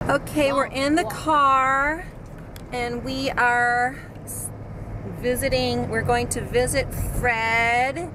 Okay, we're in the car and we are visiting. We're going to visit Fred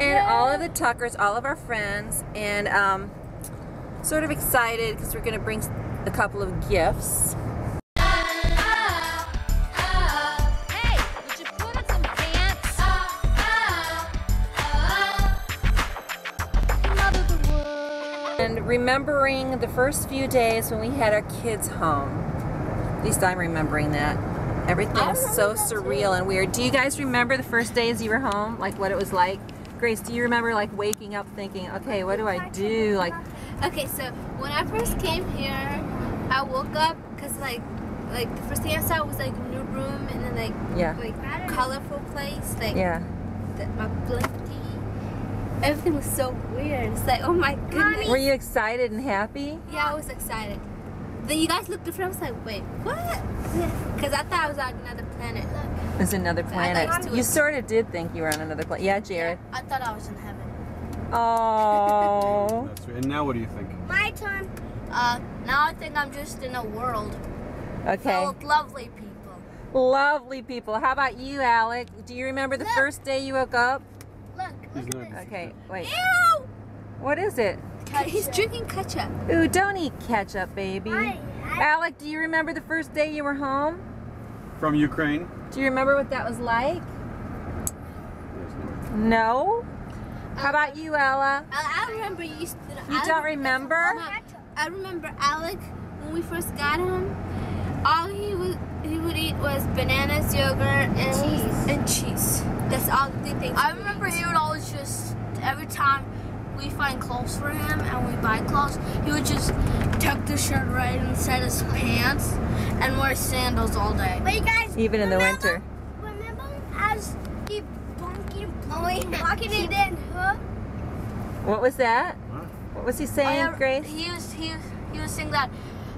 and all of the Tuckers, all of our friends, and sort of excited because we're going to bring a couple of gifts. And remembering the first few days when we had our kids home. At least I'm remembering that. Everything was so surreal and weird. Do you guys remember the first days you were home? Like what it was like? Grace, do you remember like waking up thinking, okay, what do I do? Like, okay, so when I first came here, I woke up because like the first thing I saw was like a new room and then like colorful place, like my blanket. Everything was so weird. It's like, oh my goodness. Were you excited and happy? Yeah, I was excited. Then you guys looked different. I was like, wait, what? Because I thought I was on another planet. It was another planet. You sort of did think you were on another planet. Yeah, Jared. Yeah, I thought I was in heaven. Oh. That's right. And now what do you think? My turn. Now I think I'm just in a world. Okay. Filled with lovely people. Lovely people. How about you, Alec? Do you remember the first day you woke up? Look at this. Okay, wait. Ew! What is it? He's drinking ketchup. Ooh, don't eat ketchup, baby. Alec, do you remember the first day you were home? From Ukraine? Do you remember what that was like? No? How about you, Ella? I remember you. You don't remember? I remember Alec when we first got him. All he would eat was bananas, yogurt, and cheese. That's all the things. I remember he would always just, every time we find clothes for him and we buy clothes, he would just tuck the shirt right inside his pants and wear sandals all day. But you guys, even in the winter. Remember as he bonking it in, huh? What was that? What was he saying, Grace? He was saying that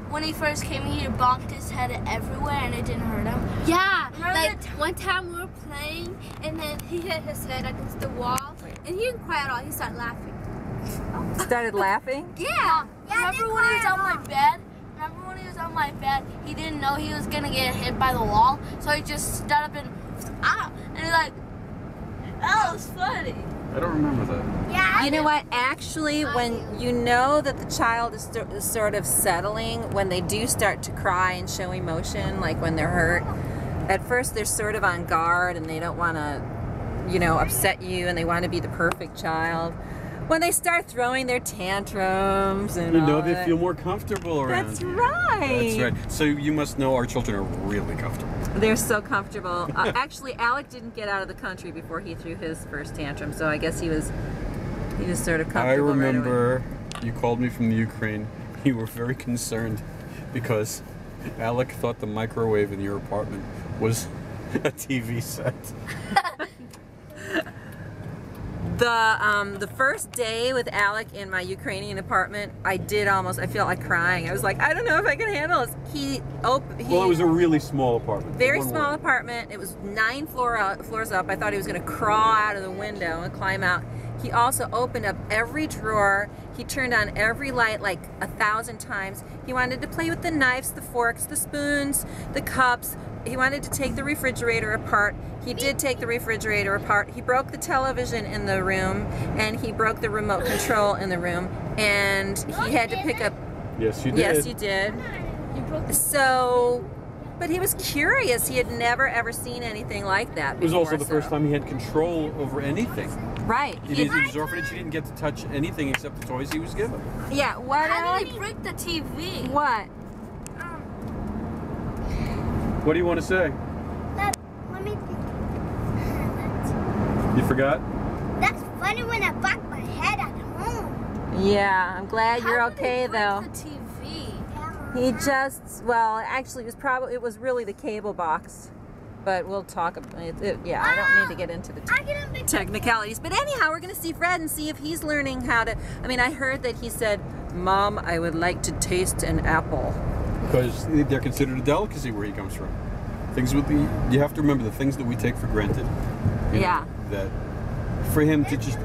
when he first came, he bonked his head everywhere and it didn't hurt him. Yeah, like one time we were playing and then he hit his head against the wall and he didn't cry at all. He started laughing. Started laughing? Yeah. Remember when he was on my bed? Remember when he was on my bed? He didn't know he was gonna get hit by the wall, so he just stood up and he's like, that was funny. I don't remember that. Yeah. You know what? Actually, when you know that the child is sort of settling, when they do start to cry and show emotion, like when they're hurt, at first they're sort of on guard and they don't want to, you know, upset you and they want to be the perfect child. When they start throwing their tantrums and all they that, feel more comfortable around. That's right. That's right. So you must know our children are really comfortable. They're so comfortable. Actually, Alec didn't get out of the country before he threw his first tantrum, so I guess he was sort of comfortable. I remember you called me from the Ukraine. You were very concerned because Alec thought the microwave in your apartment was a TV set. The first day with Alec in my Ukrainian apartment, I felt like crying. I was like, I don't know if I can handle this. Well, it was a really small apartment. Very small apartment. It was 9 floors up. I thought he was going to crawl out of the window and climb out. He also opened up every drawer. He turned on every light like 1,000 times. He wanted to play with the knives, the forks, the spoons, the cups. He wanted to take the refrigerator apart. He did take the refrigerator apart. He broke the television in the room, and he broke the remote control in the room, and he had to pick up... Yes, you did. Yes, you did. So, but he was curious. He had never, ever seen anything like that before. It was also the first time he had control over anything. Right. In his orphanage, he didn't get to touch anything except the toys he was given. Yeah, what else? How did he break the TV? What? What do you want to say? Let me think. You forgot? That's funny when I banged my head at home. Yeah, I'm glad you're okay though. The TV? He just, well, actually it was really the cable box. But we'll talk about it. Yeah, I don't need to get into the technicalities. But anyhow, we're going to see Fred and see if he's learning how to... I mean, I heard that he said, Mom, I would like to taste an apple. Because they're considered a delicacy where he comes from. Things with you have to remember the things that we take for granted. Yeah. That for him to just...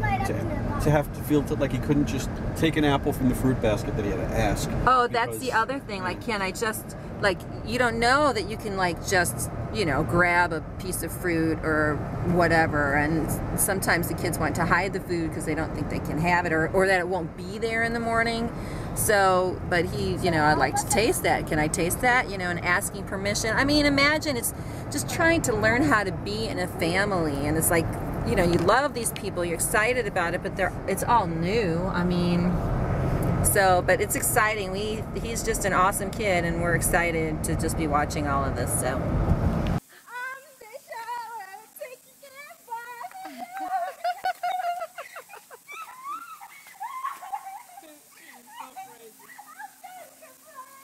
to have to feel like he couldn't just take an apple from the fruit basket, that he had to ask. Oh, that's the other thing. Like, can I just, like, you don't know that you can, like, just, you know, grab a piece of fruit or whatever. And sometimes the kids want to hide the food because they don't think they can have it, or that it won't be there in the morning. So, but he, you know, I'd like to taste that. Can I taste that? You know, and asking permission. I mean, imagine it's just trying to learn how to be in a family. And it's like, you know, you love these people, you're excited about it, but it's all new. I mean, so, but it's exciting. He's just an awesome kid, and we're excited to just be watching all of this, so.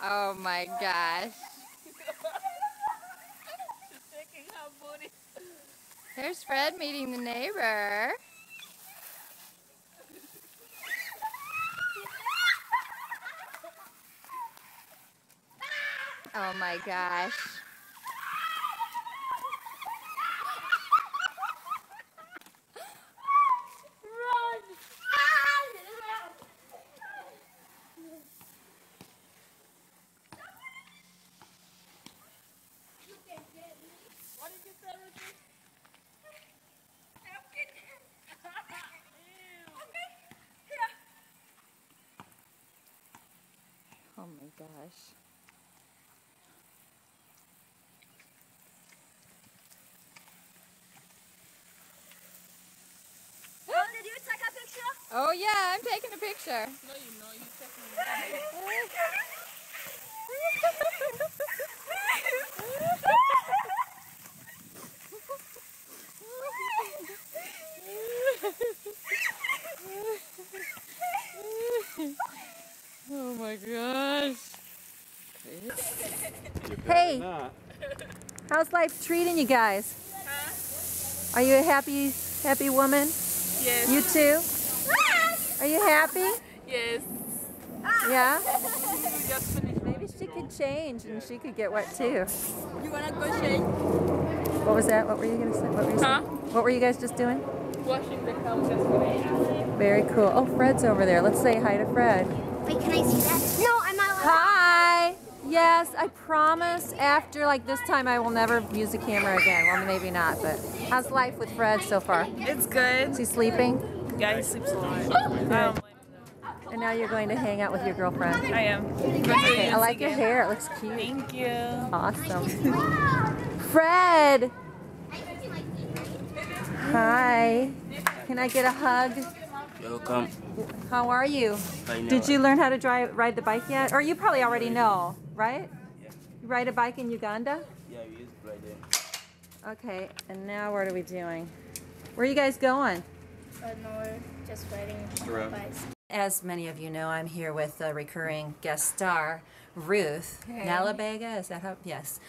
Oh my gosh. There's Fred meeting the neighbor. Oh my gosh. Oh my gosh. Oh, did you take a picture? Oh yeah, I'm taking a picture. No, you know, you're taking a Oh my gosh. Hey, how's life treating you guys? Are you a happy woman? Yes. You too? Are you happy? Yes. Yeah? We just finished. Maybe she could change and she could get wet too. You wanna go shake? What was that? What were you gonna say? What were you saying? What were you guys just doing? Washing the cows yesterday. Very cool. Oh, Fred's over there. Let's say hi to Fred. Wait, can I see that? No, I'm not allowed. Hi! Yes, I promise after like this time I will never use the camera again. Well, maybe not, but how's life with Fred so far? It's good. Is he sleeping? Yeah, he sleeps a lot. And now you're going to hang out with your girlfriend. I am. Okay, I like your hair. It looks cute. Thank you. Awesome. Fred! Hi. Can I get a hug? Welcome. How are you? Did you learn how to ride the bike yet? Or you probably already know, right? Yeah. You ride a bike in Uganda? Yeah, we used right there. Okay, and now what are we doing? Where are you guys going? No, we're just riding bikes. As many of you know, I'm here with a recurring guest star, Ruth. Hey. Nalabega, is that how? Yes.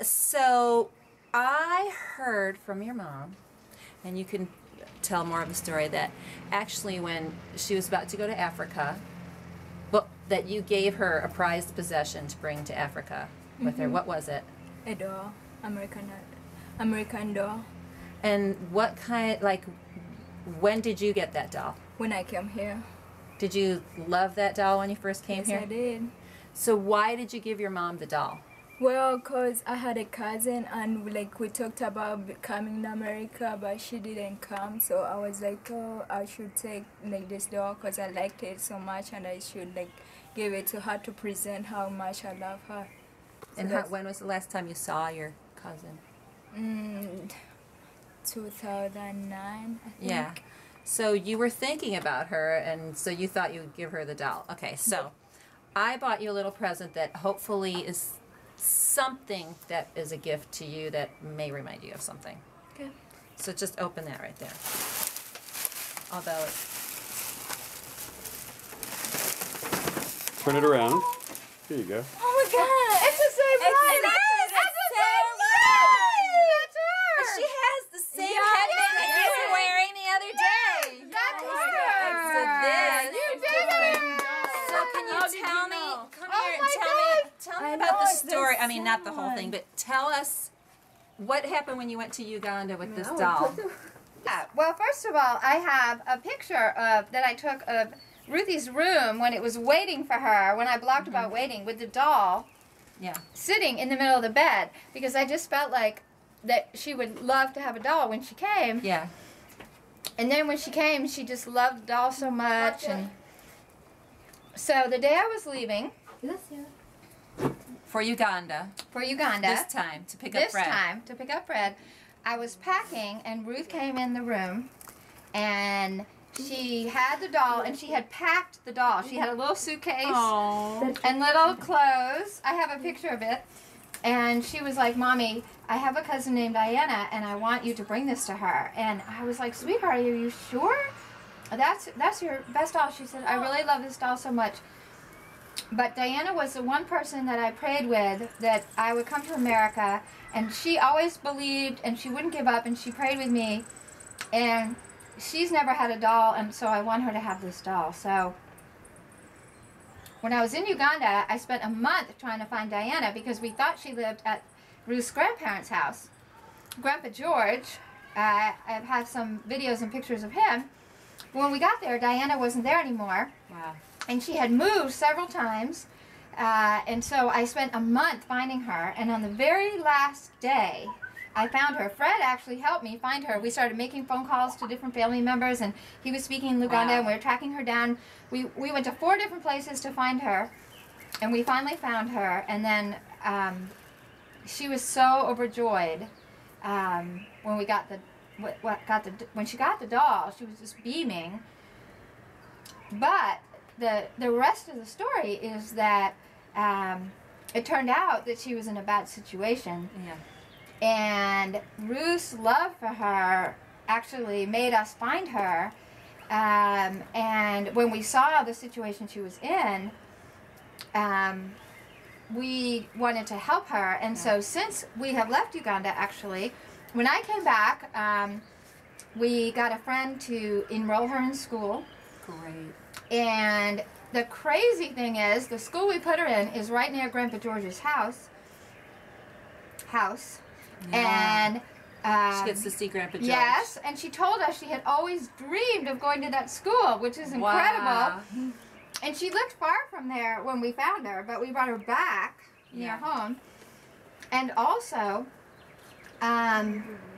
So I heard from your mom, and you can tell more of the story, that actually when she was about to go to Africa, that you gave her a prized possession to bring to Africa with her. What was it? A doll. American doll. And what kind, like, when did you get that doll? When I came here. Did you love that doll when you first came here? Yes, I did. So why did you give your mom the doll? Well, cause I had a cousin and we talked about coming to America, but she didn't come. So I was like, oh, I should take this doll cause I liked it so much, and I should give it to her to present how much I love her. So And when was the last time you saw your cousin? 2009, I think. Yeah. So you were thinking about her, and so you thought you would give her the doll. Okay, so I bought you a little present that hopefully is something that is a gift to you that may remind you of something. Okay. So just open that right there. Although, Turn it around. Here you go. Oh my God! It's the same one! she has the same headband that you were wearing the other day. So can you tell me? Come here and tell me about the story. I mean, not the whole thing, but tell us what happened when you went to Uganda with this doll. Well, first of all, I have a picture that I took of Ruthie's room when it was waiting for her, when I blogged about waiting, with the doll sitting in the middle of the bed, because I just felt like that she would love to have a doll when she came. Yeah. And then when she came, she just loved the doll so much. And so the day I was leaving For Uganda. This time to pick up Fred. I was packing, and Ruth came in the room, and she had the doll, and she had packed the doll. She had a little suitcase and little clothes. I have a picture of it. And she was like, Mommy, I have a cousin named Diana, and I want you to bring this to her. And I was like, sweetheart, are you sure? That's your best doll. She said, I really love this doll so much. But Diana was the one person that I prayed with that I would come to America, and she always believed, and she wouldn't give up, and she prayed with me. And she's never had a doll, and so I want her to have this doll. So when I was in Uganda, I spent a month trying to find Diana because we thought she lived at Ruth's grandparents' house. Grandpa George, I have some videos and pictures of him. When we got there, Diana wasn't there anymore. Wow. And she had moved several times. And so I spent a month finding her. And on the very last day, I found her. Fred actually helped me find her. We started making phone calls to different family members, and he was speaking in Uganda, and we were tracking her down. We went to 4 different places to find her, and we finally found her. And then she was so overjoyed when we got when she got the doll. She was just beaming. But the rest of the story is that it turned out that she was in a bad situation. Yeah. And Ruth's love for her actually made us find her. And when we saw the situation she was in, we wanted to help her. And so since we have left Uganda, actually, when I came back, we got a friend to enroll her in school. Great. And the crazy thing is, the school we put her in is right near Grandpa George's house. Yeah. And she gets to see Grandpa George. Yes, and she told us she had always dreamed of going to that school, which is incredible. Wow. And she lived far from there when we found her, but we brought her back near home. And also,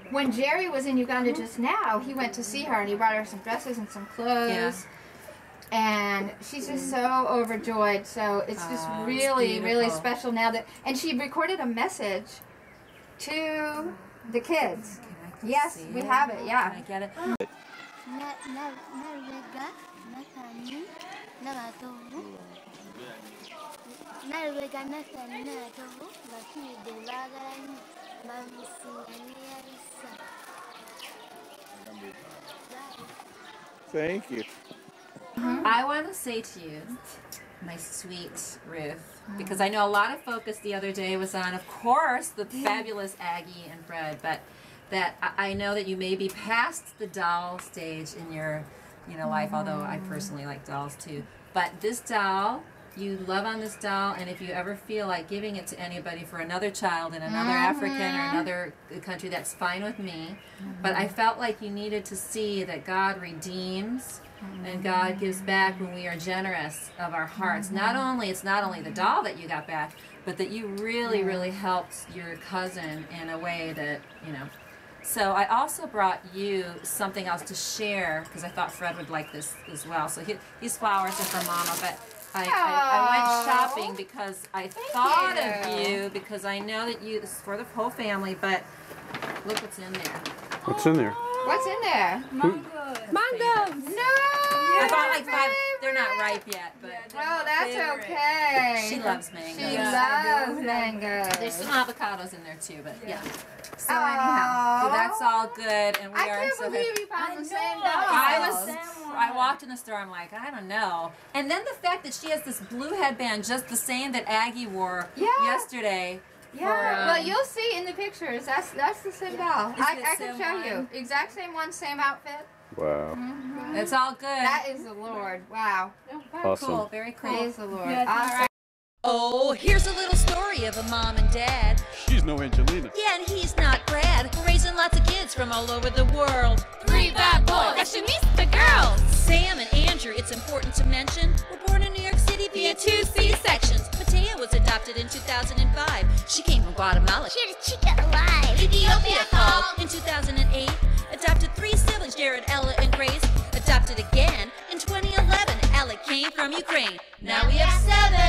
when Jerry was in Uganda just now, he went to see her, and he brought her some dresses and some clothes. Yeah. And she's just so overjoyed. So it's just really, really special now that. And she recorded a message to the kids. Yes, we have it. Yeah. Can I get it? Thank you. I want to say to you, my sweet Ruth, because I know a lot of focus the other day was on, of course, the fabulous Aggie and Fred, but that I know that you may be past the doll stage in your life, although I personally like dolls too. But this doll, you love on this doll, and if you ever feel like giving it to anybody for another child in another African or another country, that's fine with me. But I felt like you needed to see that God redeems and God gives back when we are generous of our hearts. It's not only the doll that you got back, but that you really, really helped your cousin in a way that, So I also brought you something else to share, because I thought Fred would like this as well. So these flowers are for Mama, but I went shopping because I thought of you, because I know that this is for the whole family, but look what's in there. What's in there? What's in there? Mangoes! No! I bought like 5. They're not ripe yet, but Oh, that's okay. she loves mangoes. She loves mangoes. There's some avocados in there too, but yeah. So anyhow, so that's all good, and we I are can't so believe happy. you found the same doll. I walked in the store, I'm like, I don't know. And then the fact that she has this blue headband just the same that Aggie wore yesterday. Yeah, well, you'll see in the pictures. That's the same doll. I can show you. Exact same one, same outfit. Wow. It's all good. That is the Lord. Wow. Awesome. Cool. Very cool. Praise the Lord. All right. Oh, here's a little story of a mom and dad. She's He's no Angelina. Yeah, and he's not Brad. We're raising lots of kids from all over the world. 3 bad boys. That's the girls. Sam and Andrew, it's important to mention, were born in New York City via 2 C-sections. Matea was adopted in 2005. She came from Guatemala. She's a chica alive. Ethiopia called in 2008. Adopted 3 siblings, Jared, Ella, and Grace. Adopted again in 2011. Alec came from Ukraine. Now we have 7.